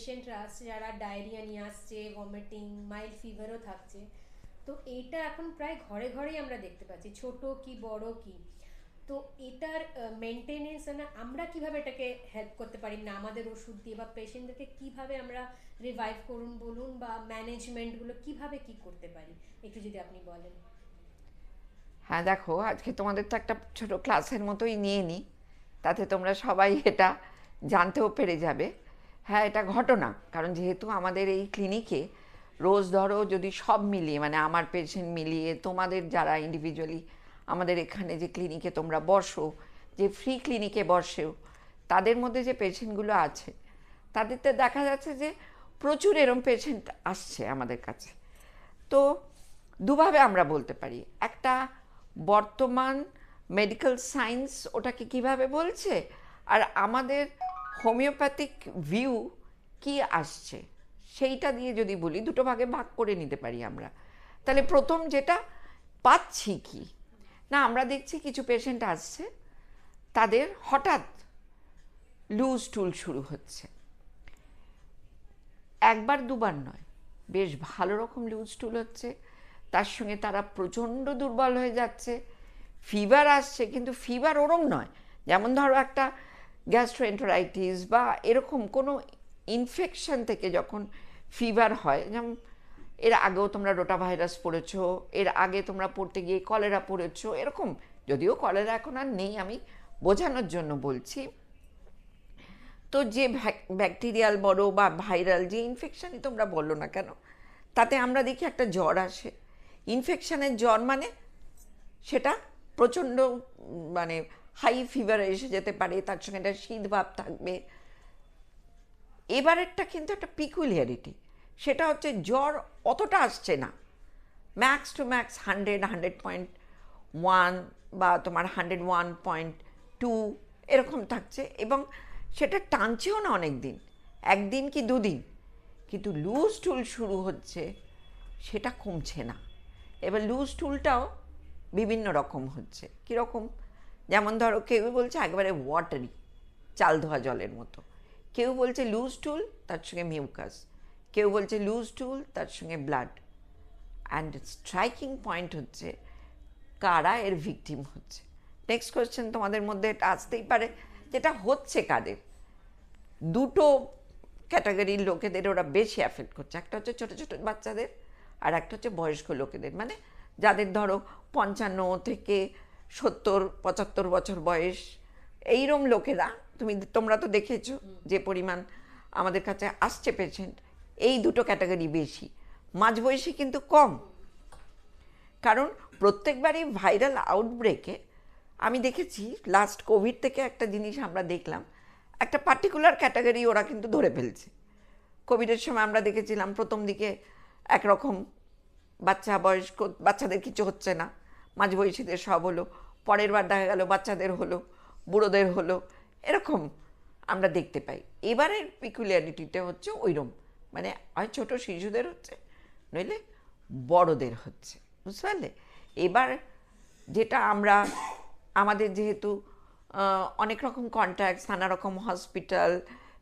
পেশেন্টরা আসছে যারা ডায়রিয়া নিয়ে আসছে, ভমিটিং, মাইল্ড ফিভারও থাকছে। তো এইটা এখন প্রায় ঘরে ঘরেই আমরা দেখতে পাচ্ছি, ছোট কি বড় কি। তো এটার মেনটেনেন্স মানে আমরা কিভাবে এটাকে হেল্প করতে পারি না আমাদের ওষুধ দিয়ে, বা পেশেন্টদেরকে কিভাবে আমরা রিভাইভ করুন বলুন, বা ম্যানেজমেন্টগুলো কিভাবে কি করতে পারি, একটু যদি আপনি বলেন। হ্যাঁ, দেখো, আজকে তোমাদের তো একটা ছোট ক্লাসের মতোই নিয়ে নিই, তাতে তোমরা সবাই এটা জানতেও পেরে যাবে। হ্যাঁ, এটা ঘটনা, কারণ যেহেতু আমাদের এই ক্লিনিকে রোজ ধরো যদি সব মিলিয়ে, মানে আমার পেশেন্ট মিলিয়ে, তোমাদের যারা ইন্ডিভিজুয়ালি আমাদের এখানে যে ক্লিনিকে তোমরা বসো, যে ফ্রি ক্লিনিকে বসেও, তাদের মধ্যে যে পেশেন্টগুলো আছে, তাদেরতে দেখা যাচ্ছে যে প্রচুর এরম পেশেন্ট আসছে আমাদের কাছে। তো দুভাবে আমরা বলতে পারি। একটা, বর্তমান মেডিকেল সায়েন্স ওটাকে কিভাবে বলছে, আর আমাদের হোমিওপ্যাথিক ভিউ কি আসছে, সেইটা দিয়ে যদি বলি, দুটো ভাগে ভাগ করে নিতে পারি আমরা। তাহলে প্রথম যেটা পাচ্ছি কি না, আমরা দেখছি কিছু পেশেন্ট আসছে, তাদের হঠাৎ লুজ টুল শুরু হচ্ছে। একবার দুবার নয়, বেশ ভালো রকম লুজ টুল হচ্ছে, তার সঙ্গে তারা প্রচণ্ড দুর্বল হয়ে যাচ্ছে, ফিভার আসছে, কিন্তু ফিভার ওরম নয় যেমন ধরো একটা গ্যাস্ট্রোএন্টারাইটিস বা এরকম কোনো ইনফেকশন থেকে যখন ফিভার হয়। যেমন এর আগেও তোমরা রোটা ভাইরাস পড়েছো, এর আগে তোমরা পড়তে গিয়ে কলেরা পড়েছো, এরকম। যদিও কলেরা এখন আর নেই, আমি বোঝানোর জন্য বলছি। তো যে ব্যাকটেরিয়াল বলো বা ভাইরাল যে ইনফেকশানই তোমরা বললো না কেন, তাতে আমরা দেখি একটা জ্বর আসে। ইনফেকশানের জ্বর মানে সেটা প্রচণ্ড, মানে হাই ফিভার এসে যেতে পারে, তার সঙ্গে একটা শীত ভাব থাকবে। এবারেরটা কিন্তু একটা পিকুলিয়ারিটি, সেটা হচ্ছে জ্বর অতটা আসছে না, ম্যাক্স টু ম্যাক্স 100 100.1 বা তোমার 101.2 এরকম থাকছে, এবং সেটা টানছেও না অনেক দিন, একদিন কি দুদিন। কিন্তু লুজ টুল শুরু হচ্ছে, সেটা কমছে না। এবার লুজ টুলটাও বিভিন্ন রকম হচ্ছে। কীরকম? যেমন ধরো, কেউ বলছে একবারে ওয়াটারি, চাল ধোয়া জলের মতো, কেউ বলছে লুজ টুল তার সঙ্গে মিউকাস, কেউ বলছে লুজ টুল তার সঙ্গে ব্লাড। অ্যান্ড স্ট্রাইকিং পয়েন্ট হচ্ছে কারা এর ভিকটিম হচ্ছে। নেক্সট কোয়েশ্চেন তোমাদের মধ্যে এটা আসতেই পারে, যেটা হচ্ছে কাদের। দুটো ক্যাটাগরির লোকেদের ওরা বেশি অ্যাফেক্ট করছে। একটা হচ্ছে ছোটো ছোটো বাচ্চাদের, আর একটা হচ্ছে বয়স্ক লোকেদের, মানে যাদের ধরো 55 থেকে 70 75 বছর বয়স, এইরম লোকেরা। তোমরা তো দেখেছো যে পরিমাণ আমাদের কাছে আসছে পেশেন্ট, এই দুটো ক্যাটাগরি বেশি, মাঝবয়সী কিন্তু কম। কারণ প্রত্যেকবারই ভাইরাল আউটব্রেকে আমি দেখেছি, লাস্ট কোভিড থেকে একটা জিনিস আমরা দেখলাম, একটা পার্টিকুলার ক্যাটাগরি ওরা কিন্তু ধরে ফেলছে। কোভিডের সময় আমরা দেখেছিলাম প্রথম দিকে একরকম, বয়স্ক বাচ্চাদের কিছু হচ্ছে না, মাঝবয়সীদের সব হলো, পরের বার দেখা গেল বাচ্চাদের হলো, বুড়োদের হলো, এরকম আমরা দেখতে পাই। এবারের পিকুলিয়ারিটিটা হচ্ছে ওইরকম, মানে হয় ছোটো শিশুদের হচ্ছে, নইলে বড়দের হচ্ছে, বুঝতে পারলে? এবার যেটা আমরা, আমাদের যেহেতু অনেক রকম কন্ট্যাক্টস, নানা রকম হসপিটাল,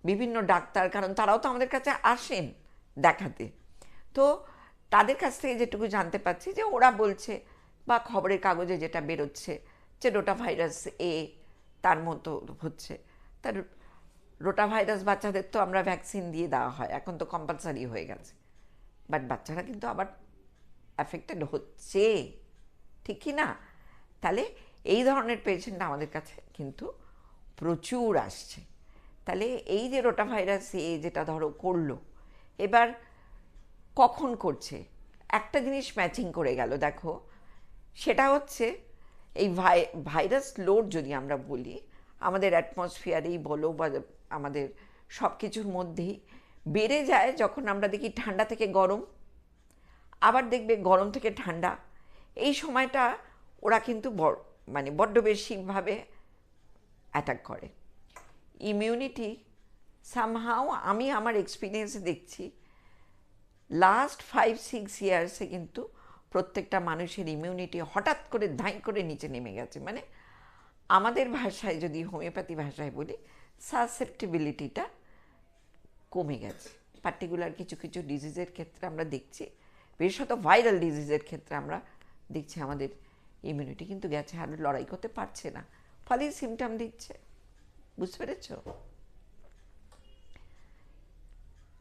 বিভিন্ন ডাক্তার, কারণ তারাও তো আমাদের কাছে আসেন দেখাতে, তো তাদের কাছ থেকে যেটুকু জানতে পারছি যে ওরা বলছে, বা খবরের কাগজে যেটা বেরোচ্ছে, যে রোটা ভাইরাস তার মতো হচ্ছে। তার রোটা ভাইরাস বাচ্চাদের তো আমরা ভ্যাকসিন দিয়ে দেওয়া হয়, এখন তো কম্পালসারি হয়ে গেছে, বাট বাচ্চারা কিন্তু আবার অ্যাফেক্টেড হচ্ছে, ঠিক কি না? তাহলে এই ধরনের পেশেন্ট আমাদের কাছে কিন্তু প্রচুর আসছে। তাহলে এই যে রোটা ভাইরাস যেটা ধরো করলো, এবার কখন করছে, একটা জিনিস ম্যাচিং করে গেল, দেখো, সেটা হচ্ছে এই ভাইরাস লোড যদি আমরা বলি, আমাদের অ্যাটমসফিয়ারেই বলো বা আমাদের সব কিছুর মধ্যেই বেড়ে যায় যখন আমরা দেখি ঠান্ডা থেকে গরম, আবার দেখবে গরম থেকে ঠান্ডা। এই সময়টা ওরা কিন্তু মানে বড্ড বেশিভাবে অ্যাটাক করে। ইমিউনিটি সামহাও, আমি আমার এক্সপিরিয়েন্সে দেখছি, লাস্ট 5-6 ইয়ার্সে কিন্তু প্রত্যেকটা মানুষের ইমিউনিটি হঠাৎ করে ধাই করে নিচে নেমে গেছে। মানে আমাদের ভাষায় যদি হোমিওপ্যাথি ভাষায় বলি, সাসেপ্টিবিলিটিটা কমে গেছে। পার্টিকুলার কিছু কিছু ডিজিজের ক্ষেত্রে আমরা দেখছি, বিশেষত ভাইরাল ডিজিজের ক্ষেত্রে আমরা দেখছি আমাদের ইমিউনিটি কিন্তু গেছে, আর লড়াই করতে পারছে না, ফলে সিমটম দিচ্ছে। বুঝতে পেরেছ?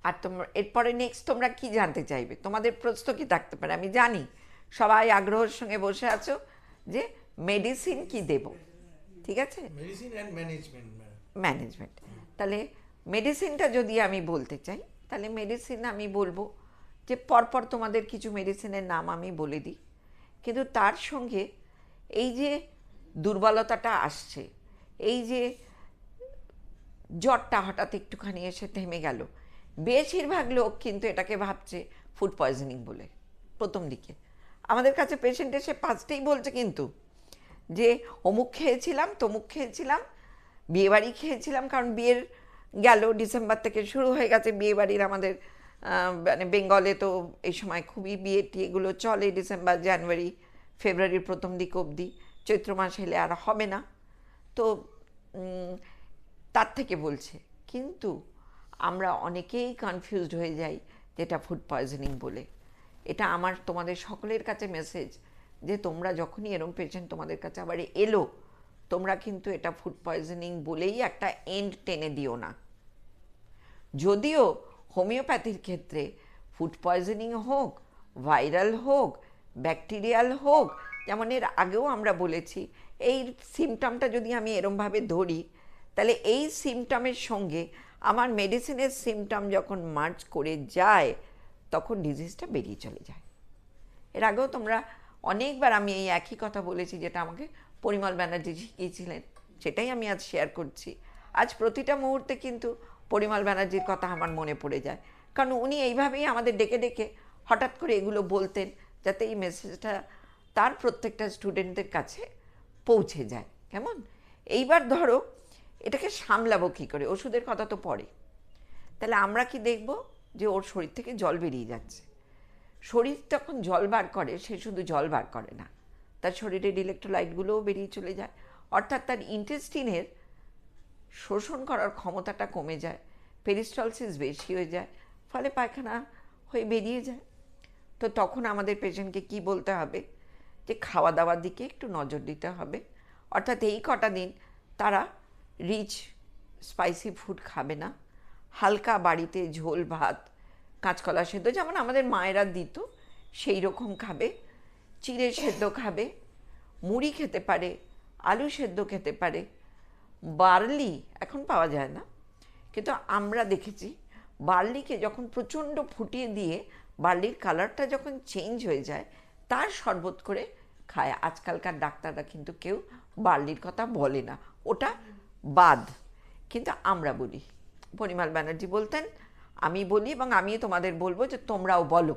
আর তোমরা এরপরে নেক্সট তোমরা কি জানতে চাইবে? তোমাদের প্রশ্ন কি থাকতে পারে? আমি জানি সবাই আগ্রহের সঙ্গে বসে আছো যে মেডিসিন কি দেব, ঠিক আছে, মেডিসিন অ্যান্ড ম্যানেজমেন্ট। ম্যানেজমেন্ট। তাহলে মেডিসিনটা যদি আমি বলতে চাই, তাহলে মেডিসিন আমি বলবো যে পরপর তোমাদের কিছু মেডিসিনের নাম আমি বলে দিই, কিন্তু তার সঙ্গে এই যে দুর্বলতাটা আসছে, এই যে জ্বরটা হঠাৎ একটুখানি এসে থেমে গেল, বেশিরভাগ লোক কিন্তু এটাকে ভাবছে ফুড পয়জনিং বলে। প্রথম দিকে আমাদের কাছে পেশেন্ট এসে ফার্স্টেই বলছে কিন্তু যে অমুক খেয়েছিলাম, তমুক খেয়েছিলাম, বিয়েবাড়ি খেয়েছিলাম, কারণ বিয়ের গেল ডিসেম্বর থেকে শুরু হয়ে গেছে বিয়েবাড়ির আমাদের মানে বেঙ্গলে তো এই সময় খুবই বিয়ে টিয়েগুলো চলে ডিসেম্বর, জানুয়ারি, ফেব্রুয়ারির প্রথম দিক অবধি, চৈত্র মাস এলে আর হবে না। তো তার থেকে বলছে, কিন্তু আমরা অনেকেই কনফিউজড হয়ে যাই যেটা ফুড পয়জনিং বলে। এটা আমার তোমাদের সকলের কাছে মেসেজ যে তোমরা যখনই এরকম পেশেন্ট তোমাদের কাছে আবার এলো, তোমরা কিন্তু এটা ফুড পয়জনিং বলেই একটা এন্ড টেনে দিও না। যদিও হোমিওপ্যাথির ক্ষেত্রে ফুড পয়জনিং হোক, ভাইরাল হোক, ব্যাকটেরিয়াল হোক, যেমন এর আগেও আমরা বলেছি, এই সিমটমটা যদি আমি এরমভাবে ধরি, তাহলে এই সিমটমের সঙ্গে আমার মেডিসিনের সিমটম যখন মার্চ করে যায়, তখন ডিজিজটা বেরিয়ে চলে যায়। এর আগেও তোমরা অনেকবার আমি এই একই কথা বলেছি, যেটা আমাকে পরিমল ব্যানার্জি শিখিয়েছিলেন, সেটাই আমি আজ শেয়ার করছি। আজ প্রতিটা মুহূর্তে কিন্তু পরিমল ব্যানার্জির কথা আমার মনে পড়ে যায়, কারণ উনি এইভাবেই আমাদের ডেকে ডেকে হঠাৎ করে এগুলো বলতেন, যাতে এই মেসেজটা তার প্রত্যেকটা স্টুডেন্টদের কাছে পৌঁছে যায়। কেমন? এইবার ধরো এটাকে সামলাবো কী করে? ওষুধের কথা তো পরে। তাহলে আমরা কি দেখব যে ওর শরীর থেকে জল বেরিয়ে যাচ্ছে। শরীর যখন জল বার করে, সে শুধু জল বার করে না, তার শরীরের ইলেকট্রোলাইটগুলোও বেরিয়ে চলে যায়, অর্থাৎ তার ইন্টেস্টিনের শোষণ করার ক্ষমতাটা কমে যায়, পেরিস্টলসিস বেশি হয়ে যায়, ফলে পায়খানা হয়ে বেরিয়ে যায়। তো তখন আমাদের পেশেন্টকে কি বলতে হবে? যে খাওয়া দাওয়ার দিকে একটু নজর দিতে হবে, অর্থাৎ এই কটা দিন তারা রিচ স্পাইসি ফুড খাবে না, হালকা বাড়িতে ঝোল ভাত, কাঁচকলা সেদ্ধ যেমন আমাদের মায়েরা দিত সেই রকম খাবে, চিড়ে সেদ্ধ খাবে, মুড়ি খেতে পারে, আলু সেদ্ধ খেতে পারে, বার্লি এখন পাওয়া যায় না, কিন্তু আমরা দেখেছি বার্লিকে যখন প্রচণ্ড ফুটিয়ে দিয়ে বার্লির কালারটা যখন চেঞ্জ হয়ে যায়, তার শরবত করে খায়। আজকালকার ডাক্তাররা কিন্তু কেউ বার্লির কথা বলে না, ওটা বাদ, কিন্তু আমরা বলি। পরিমল ব্যানার্জি বলতেন, আমি বলি, এবং আমি তোমাদের বলবো যে তোমরাও বলো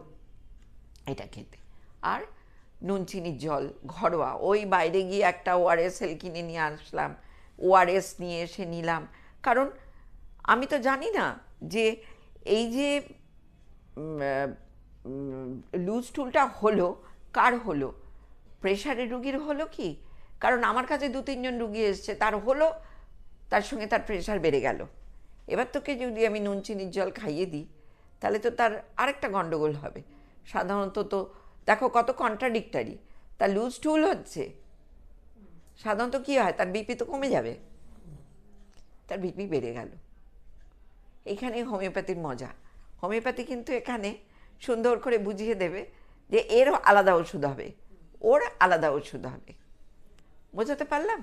এটা খেতে। আর নুন চিনির জল ঘরোয়া, ওই বাইরে গিয়ে একটা ওআরএসএল কিনে নিয়ে আসলাম, ওআরএস নিয়ে এসে নিলাম, কারণ আমি তো জানি না যে এই যে লুজ টুলটা হলো কার হলো, প্রেশারের রুগীর হলো কি? কারণ আমার কাছে 2-3 জন রুগী এসছে, তার হলো, তার সঙ্গে তার প্রেশার বেড়ে গেল। এবার তোকে যদি আমি নুন চিনির জল খাইয়ে দিই, তাহলে তো তার আরেকটা গন্ডগোল হবে। সাধারণত তো দেখো কত কন্ট্রাডিক্টারি, তার লুজ টুল হচ্ছে, সাধারণত কী হয়, তার বিপি তো কমে যাবে, তার বিপি বেড়ে গেল। এখানে হোমিওপ্যাথির মজা। হোমিওপ্যাথি কিন্তু এখানে সুন্দর করে বুঝিয়ে দেবে যে এর আলাদা ওষুধ হবে, ওর আলাদা ওষুধ হবে। বোঝাতে পারলাম?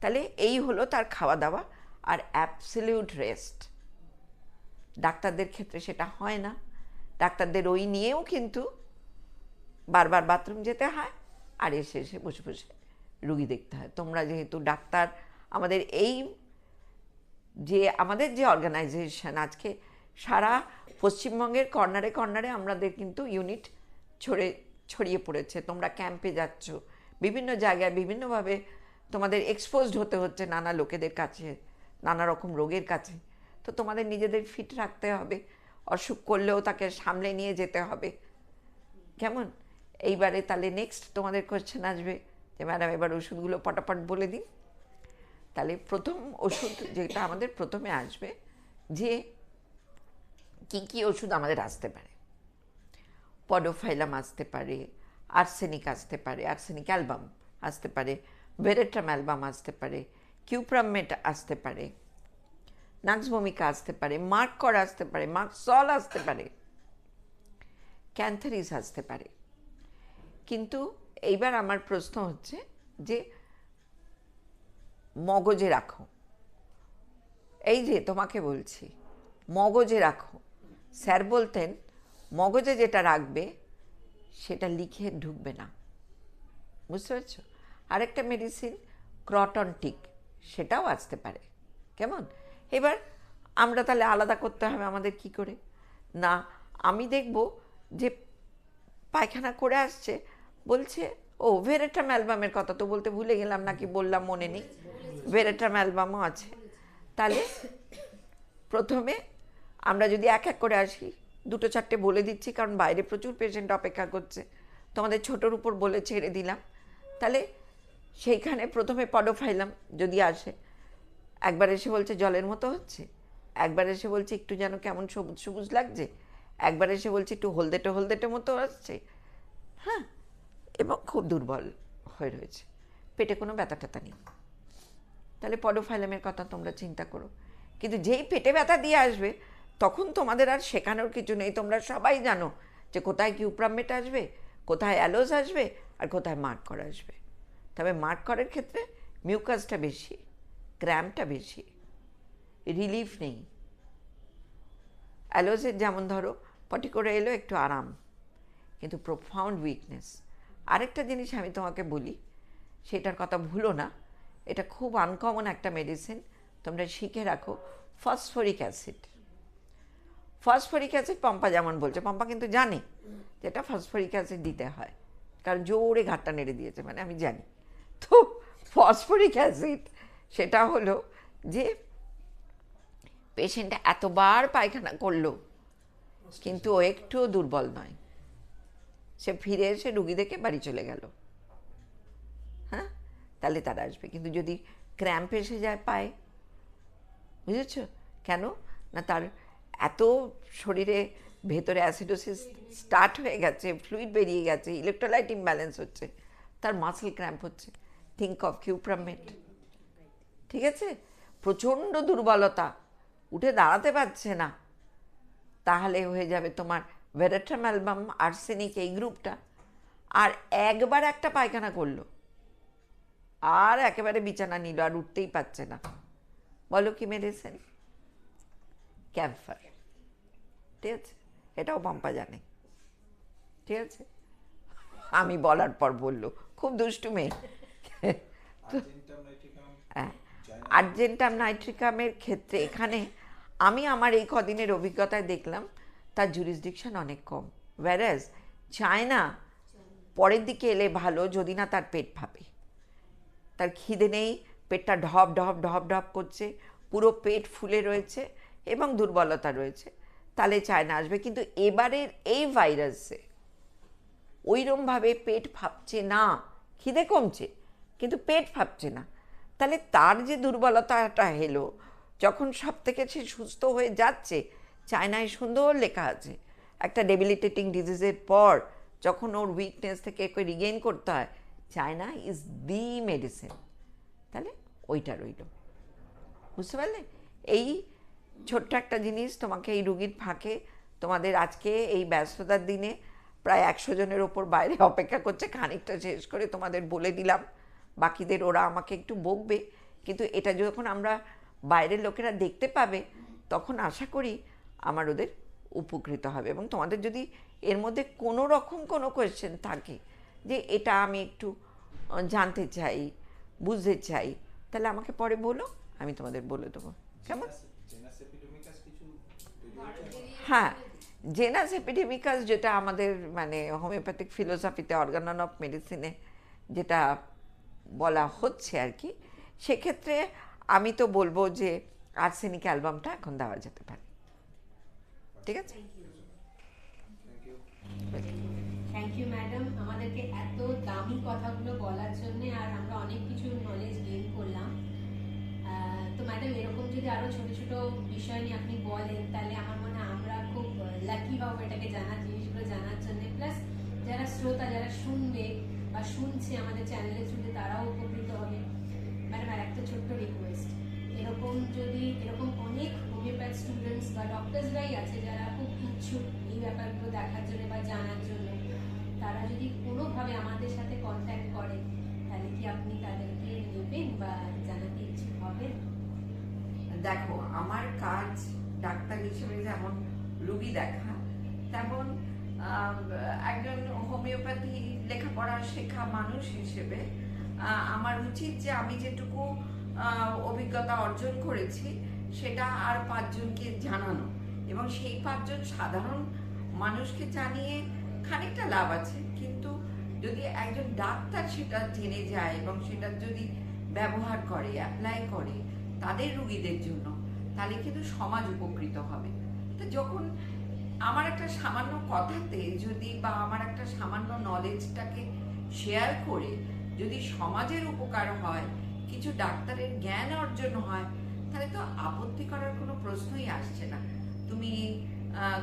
তাহলে এই হলো তার খাওয়া দাওয়া আর অ্যাবসলিউট রেস্ট। ডাক্তারদের ক্ষেত্রে সেটা হয় না, ডাক্তারদের ওই নিয়েও কিন্তু বারবার বাথরুম যেতে হয়, আর এসে এসে বসে বসে রুগী দেখতে হয়। তোমরা যেহেতু ডাক্তার, আমাদের এই আমাদের যে অর্গানাইজেশন আজকে সারা পশ্চিমবঙ্গের কর্নারে কর্নারে আমাদের কিন্তু ইউনিট ছড়িয়ে পড়েছে। তোমরা ক্যাম্পে যাচ্ছ, বিভিন্ন জায়গায় বিভিন্নভাবে তোমাদের এক্সপোজড হতে হচ্ছে নানা লোকেদের কাছে, নানা রকম রোগের কাছে। তো তোমাদের নিজেদের ফিট রাখতে হবে, অসুখ করলেও তাকে সামলে নিয়ে যেতে হবে। কেমন? এইবারে তাহলে নেক্সট তোমাদের কোয়েশ্চেন আসবে যে ম্যাডাম এবার ওষুধগুলো পটাপট বলে দিন। তাহলে প্রথম ওষুধ যেটা আমাদের প্রথমে আসবে, যে কি কি ওষুধ আমাদের আসতে পারে। পডোফাইলাম আসতে পারে, আর্সেনিক আসতে পারে, আর্সেনিক অ্যালবাম আসতে পারে, ভেরেট্রাম অ্যালবাম আসতে পারে, কিউপ্রামেট আসতে পারে, নাক্স ভূমিকা আসতে পারে, মার্ক কর আসতে পারে, মার্ক সল আসতে পারে, ক্যান্থারিস আসতে পারে। কিন্তু এইবার আমার প্রশ্ন হচ্ছে যে মগজে রাখো, এই যে তোমাকে বলছি মগজে রাখো। স্যার বলতেন মগজে যেটা রাখবে সেটা লিখে ঢুকবে না, বুঝতে পারছো? আরেকটা মেডিসিন ক্রটনটিক, সেটাও আসতে পারে। কেমন? এবার আমরা তাহলে আলাদা করতে হবে আমাদের কি করে? না, আমি দেখব যে পায়খানা করে আসছে, বলছে ও ভেরেট্রাম অ্যালবামের কথা তো বলতে ভুলে গেলাম, নাকি বললাম মনে নেই, ভেরেট্রাম অ্যালবামও আছে। তাহলে প্রথমে আমরা যদি এক এক করে আসি, দুটো চারটে বলে দিচ্ছি কারণ বাইরে প্রচুর পেশেন্ট অপেক্ষা করছে, তোমাদের ছোটোর উপর বলে ছেড়ে দিলাম। তাহলে সেইখানে প্রথমে পডোফাইলাম যদি আসে, একবার এসে বলছে জলের মতো হচ্ছে, একবার এসে বলছে একটু যেন কেমন সবুজ সবুজ লাগছে, একবার এসে বলছে একটু হলদেটে হলদেটে মতো আসছে, হ্যাঁ, এবং খুব দুর্বল হয়ে রয়েছে, পেটে কোনো ব্যথা ট্যাথা নেই। তাহলে পডোফাইলামের কথা তোমরা চিন্তা করো। কিন্তু যেই পেটে ব্যথা দিয়ে আসবে তখন তোমাদের আর শেখানোর কিছু নেই, তোমরা সবাই জানো যে কোথায় কিউপ্রামেট আসবে, কোথায় অ্যালোজ আসবে, আর কোথায় মার্ক কর আসবে। তবে মার্ক করের ক্ষেত্রে মিউকাসটা বেশি, ক্র্যাম্পটা বেশি, রিলিফ নেই। অ্যালোজের যেমন ধরো পটি করে এলো একটু আরাম, কিন্তু প্রোফাউন্ড উইকনেস। আরেকটা জিনিস আমি তোমাকে বলি, সেটার কথা ভুলো না, এটা খুব আনকমন একটা মেডিসিন, তোমরা শিখে রাখো, phosphoric acid. Phosphoric acid Pampa যেমন বলছে, পম্পা কিন্তু জানে যেটা ফসফরিক অ্যাসিড দিতে হয়, কারণ জোরে ঘাটটা নেড়ে দিয়েছে, মানে আমি জানি। তো ফসফরিক অ্যাসিড সেটা হলো যে পেশেন্ট এতবার পায়খানা করলো কিন্তু ও একটুও দুর্বল নয়, সে ফিরে এসে রুগী দেখে বাড়ি চলে গেল, হ্যাঁ, তাহলে তারা আসবে। কিন্তু যদি ক্র্যাম্প এসে যায় পায়ে, বুঝেছ কেন না, তার এত শরীরে ভেতরে অ্যাসিডোসিস স্টার্ট হয়ে গেছে, ফ্লুইড বেরিয়ে গেছে, ইলেকট্রোলাইট ইমব্যালেন্স হচ্ছে, তার মাসল ক্র্যাম্প হচ্ছে। থিঙ্ক অফ কিউপ্রামেট, ঠিক আছে? প্রচণ্ড দুর্বলতা, উঠে দাঁড়াতে পারছে না, তাহলে হয়ে যাবে তোমার ভেরেট্রাম অ্যালবাম, আর্সেনিক, এই গ্রুপটা। আর একবার একটা পায়খানা করলো আর একেবারে বিছানা নিল, আর উঠতেই পারছে না, বলো কি মেডিসিন? ক্যাম্ফার, ঠিক আছে? এটাও পম্পা জানে, ঠিক আছে? আমি বলার পর বললো, খুব দুষ্টু মেয়ে। আর্জেন্টাম নাইট্রিকামের ক্ষেত্রে এখানে আমি আমার এই কদিনের অভিজ্ঞতায় দেখলাম তার জুরিসডিকশন অনেক কম, ওয়্যারাজ চায়না পরের দিকে এলে ভালো, যদি না তার পেট ফাঁপে, তার খিদে নেই, পেটটা ঢপ ঢপ ঢপ ঢপ করছে, পুরো পেট ফুলে রয়েছে এবং দুর্বলতা রয়েছে, তাহলে চায়না আসবে। কিন্তু এবারের এই ভাইরাসে ওইরমভাবে পেট ফাঁপছে না, খিদে কমছে কিন্তু পেট ফাঁপছে না, তাহলে তার যে দুর্বলতাটা এলো, যখন সব থেকে সে সুস্থ হয়ে যাচ্ছে, চায়নায় সুন্দর লেখা আছে একটা ডেবিলিটেটিং ডিজিজের পর যখন ওর উইকনেস থেকে একে রিগেইন করতে হয়, চায়না ইজ দি মেডিসিন। তাহলে ওইটা রইল, বুঝতে পারলে? এই ছোট্ট একটা জিনিস তোমাকে এই রুগীর ফাঁকে, তোমাদের আজকে এই ব্যস্ততার দিনে প্রায় 100 জনের ওপর বাইরে অপেক্ষা করছে, খানিকটা শেষ করে তোমাদের বলে দিলাম, বাকিদের ওরা আমাকে একটু বকবে, কিন্তু এটা যখন আমরা বাইরের লোকেরা দেখতে পাবে তখন আশা করি আমার ওদের উপকৃত হবে। এবং তোমাদের যদি এর মধ্যে কোনো রকম কোনো কোয়েশ্চেন থাকে যে এটা আমি একটু জানতে চাই, বুঝতে চাই, তাহলে আমাকে পরে বলো, আমি তোমাদের বলে দেবো, কেমন? হ্যাঁ, জেনাস এপিডেমিকাস, যেটা আমাদের মানে হোমিওপ্যাথিক ফিলোসফিতে অর্গানন অফ মেডিসিনে যেটা বলা হচ্ছে আর কি, সেক্ষেত্রে আমি তো বলবো যে আর্সেনিক অ্যালবামটা এখন দেওয়া যেতে পারে, ঠিক আছে? থ্যাংক ইউ ম্যাডাম, আমাদেরকে এত দামি কথাগুলো বলার জন্য, আর আমরা অনেক কিছু নলেজ গেইন করলাম। তো ম্যাডাম, এরকম যদি আরো ছোট ছোট বিষয় নিয়ে আপনি বলেন, তাহলে আমার মনে হয় আমরা খুব লাকি হব এটাকে জানার জিনিসগুলো জানার জন্য, প্লাস যারা শ্রোতা যারা শুনবে বা শুনছে আমাদের চ্যানেলের থ্রুতে তারাও উপকৃত হবে। ম্যাডাম আর একটা ছোট্ট রিকোয়েস্ট, এরকম অনেক হোমিওপ্যাথ স্টুডেন্টস বা ডক্টরসরাই আছে যারা খুব ইচ্ছুক এই ব্যাপারগুলো দেখার জন্য বা জানার জন্য, তারা যদি কোনোভাবে আমাদের সাথে কন্ট্যাক্ট করে তাহলে কি আপনি তাদেরকে নেবেন বা জানাতে ইচ্ছুক হবেন? দেখো, আমার কাজ ডাক্তার হিসেবে যেমন রুগী দেখা, তেমন একজন হোমিওপ্যাথি লেখাপড়া শেখা মানুষ হিসেবে আমার উচিত যে আমি যেটুকু অভিজ্ঞতা অর্জন করেছি সেটা আর 5 জনকে জানানো, এবং সেই 5 জন সাধারণ মানুষকে জানিয়ে খানিকটা লাভ আছে, কিন্তু যদি একজন ডাক্তার সেটা জেনে যায় এবং সেটা যদি ব্যবহার করে, অ্যাপ্লাই করে তাদের রুগীদের জন্য, তাহলে কিন্তু সমাজ উপকৃত হবে। তো যখন আমার একটা সামান্য কথাতে যদি বা আমার একটা সামান্য নলেজটাকে শেয়ার করে যদি সমাজের উপকার হয়, কিছু ডাক্তারের জ্ঞান অর্জন হয়, তাহলে তো আপত্তি করার কোনো প্রশ্নই আসছে না। তুমি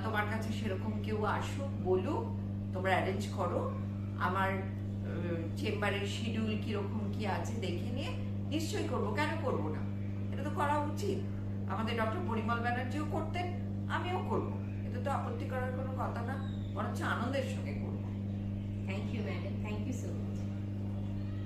তোমার কাছে সেরকম কেউ আসুক, বলুক, তোমরা অ্যারেঞ্জ করো, আমার চেম্বারের শিডিউল কিরকম কি আছে দেখে নিয়ে নিশ্চয়ই করবো, কেন করবো না? এটা তো করা উচিত। আমাদের ডক্টর পরিমল ব্যানার্জিও করতেন, আমিও করবো। এটা তো আপত্তি করার কোনো কথা না, বরঞ্চ আনন্দের সঙ্গে করবো। Thank you madam, thank you so much.